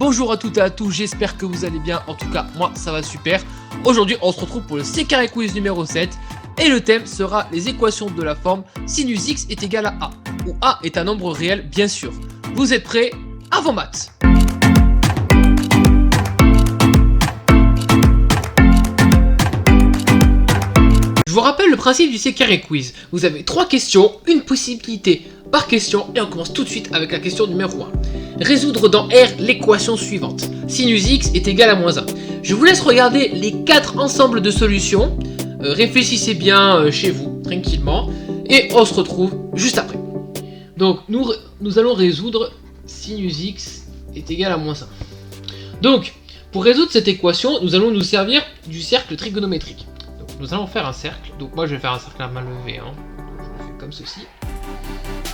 Bonjour à toutes et à tous, j'espère que vous allez bien, en tout cas moi ça va super. Aujourd'hui on se retrouve pour le C carré quiz numéro 7 et le thème sera les équations de la forme sinus x est égal à a, où a est un nombre réel bien sûr. Vous êtes prêts? Avant maths. Je vous rappelle le principe du C carré quiz. Vous avez 3 questions, une possibilité par question et on commence tout de suite avec la question numéro 1. Résoudre dans R l'équation suivante. Sinus x est égal à moins 1. Je vous laisse regarder les 4 ensembles de solutions. Réfléchissez bien chez vous, tranquillement. Et on se retrouve juste après. Donc nous allons résoudre sinus x est égal à moins 1. Donc pour résoudre cette équation, nous allons nous servir du cercle trigonométrique. Donc nous allons faire un cercle. Donc moi je vais faire un cercle à main levée. Donc, je le fais comme ceci.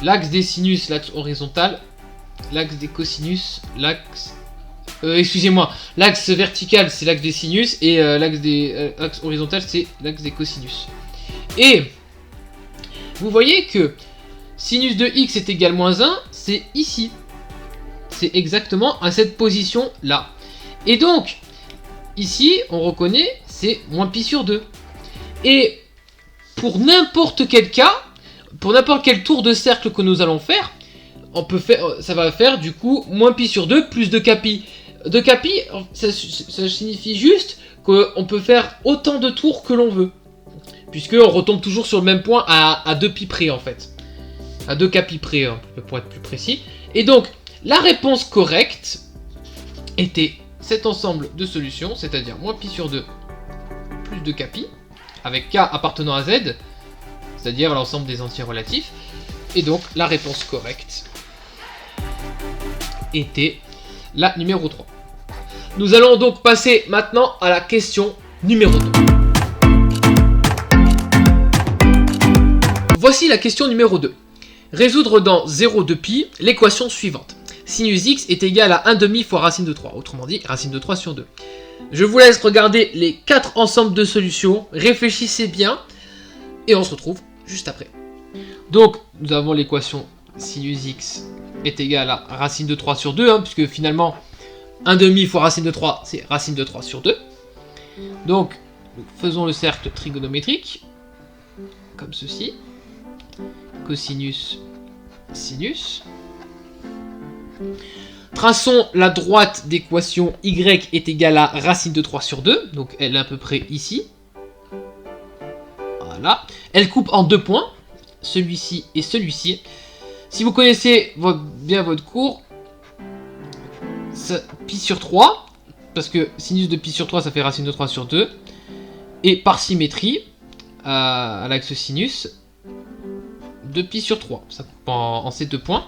L'axe des sinus, l'axe horizontal. L'axe des cosinus, l'axe... excusez-moi, l'axe vertical c'est l'axe des sinus et l'axe horizontal c'est l'axe des cosinus. Et vous voyez que sinus de x est égal à moins 1, c'est ici. C'est exactement à cette position là. Et donc, ici, on reconnaît, c'est moins pi sur 2. Et pour n'importe quel cas, pour n'importe quel tour de cercle que nous allons faire, ça va faire du coup moins pi sur 2 plus 2 pi. 2 pi, ça signifie juste qu'on peut faire autant de tours que l'on veut. Puisqu'on retombe toujours sur le même point à 2 pi près en fait. À 2 pi près, hein, pour être plus précis. Et donc, la réponse correcte était cet ensemble de solutions, c'est-à-dire moins pi sur 2 plus 2 pi, avec k appartenant à z, c'est-à-dire l'ensemble des entiers relatifs. Et donc, la réponse correcte était la numéro 3. Nous allons donc passer maintenant à la question numéro 2. Voici la question numéro 2. Résoudre dans 0,2 pi l'équation suivante. Sinus x est égal à 1/2 fois racine de 3, autrement dit racine de 3 sur 2. Je vous laisse regarder les 4 ensembles de solutions, réfléchissez bien, et on se retrouve juste après. Donc, nous avons l'équation sinus x est égal à racine de 3 sur 2, puisque finalement, 1/2 fois racine de 3, c'est racine de 3 sur 2. Donc, faisons le cercle trigonométrique, comme ceci. Cosinus, sinus. Traçons la droite d'équation y est égale à racine de 3 sur 2, donc elle est à peu près ici. Voilà. Elle coupe en 2 points, celui-ci et celui-ci. Si vous connaissez bien votre cours, pi sur 3, parce que sinus de pi sur 3 ça fait racine de 3 sur 2, et par symétrie, à l'axe sinus, 2 pi sur 3, ça coupe en ces 2 points.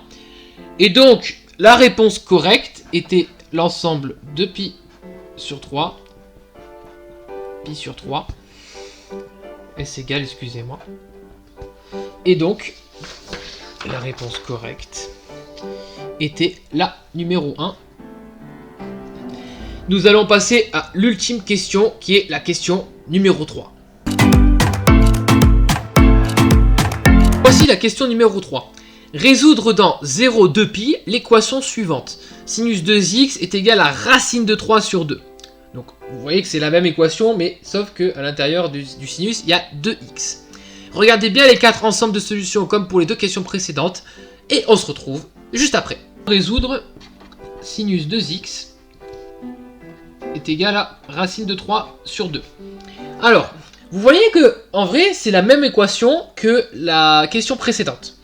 Et donc, la réponse correcte était l'ensemble de pi sur 3, pi sur 3, S égale, excusez-moi. Et donc, la réponse correcte était la numéro 1. Nous allons passer à l'ultime question, qui est la question numéro 3. Voici la question numéro 3. Résoudre dans 0,2 pi l'équation suivante. Sinus 2x est égal à racine de 3 sur 2. Donc, vous voyez que c'est la même équation, mais sauf qu'à l'intérieur du sinus, il y a 2x. Regardez bien les 4 ensembles de solutions comme pour les 2 questions précédentes, et on se retrouve juste après. Résoudre sinus 2x est égal à racine de 3 sur 2. Alors, vous voyez que en vrai, c'est la même équation que la question précédente.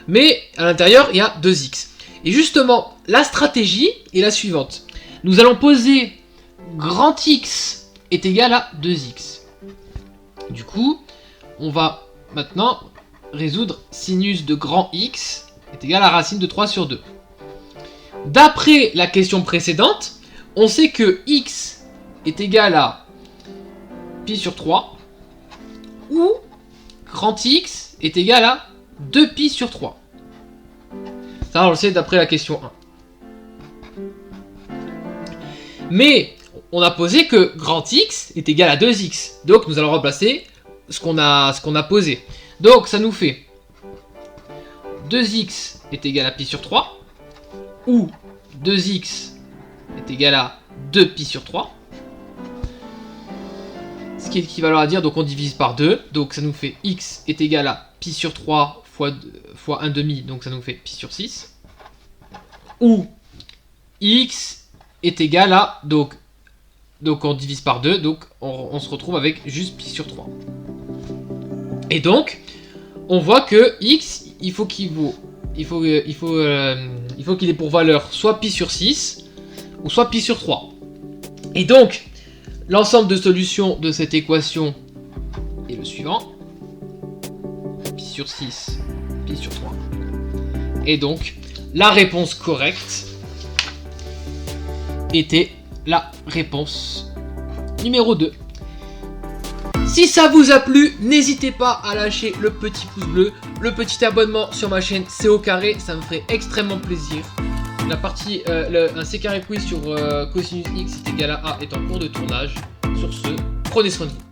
Mais à l'intérieur, il y a 2x. Et justement, la stratégie est la suivante. Nous allons poser grand X est égal à 2x. Du coup, on va maintenant résoudre sinus de grand X est égal à racine de 3 sur 2. D'après la question précédente, on sait que x est égal à pi sur 3 ou grand X est égal à 2 pi sur 3. Ça, on le sait d'après la question 1. Mais on a posé que grand X est égal à 2x. Donc nous allons remplacer ce qu'on a posé. Donc ça nous fait 2x est égal à pi sur 3 ou 2x est égal à 2pi sur 3. Ce qui est équivalent à dire, donc on divise par 2. Donc ça nous fait x est égal à pi sur 3 fois 1 demi, donc ça nous fait pi sur 6. Ou x est égal à, donc on divise par 2, donc on se retrouve avec juste pi sur 3. Et donc, on voit que x, il faut qu'il ait pour valeur soit pi sur 6, ou soit pi sur 3. Et donc, l'ensemble de solutions de cette équation est le suivant. Pi sur 6, pi sur 3. Et donc, la réponse correcte était la réponse numéro 2. Si ça vous a plu, n'hésitez pas à lâcher le petit pouce bleu, le petit abonnement sur ma chaîne C'est au carré, ça me ferait extrêmement plaisir. La partie, un C carré quiz sur cosinus x est égal à A est en cours de tournage. Sur ce, prenez soin de vous.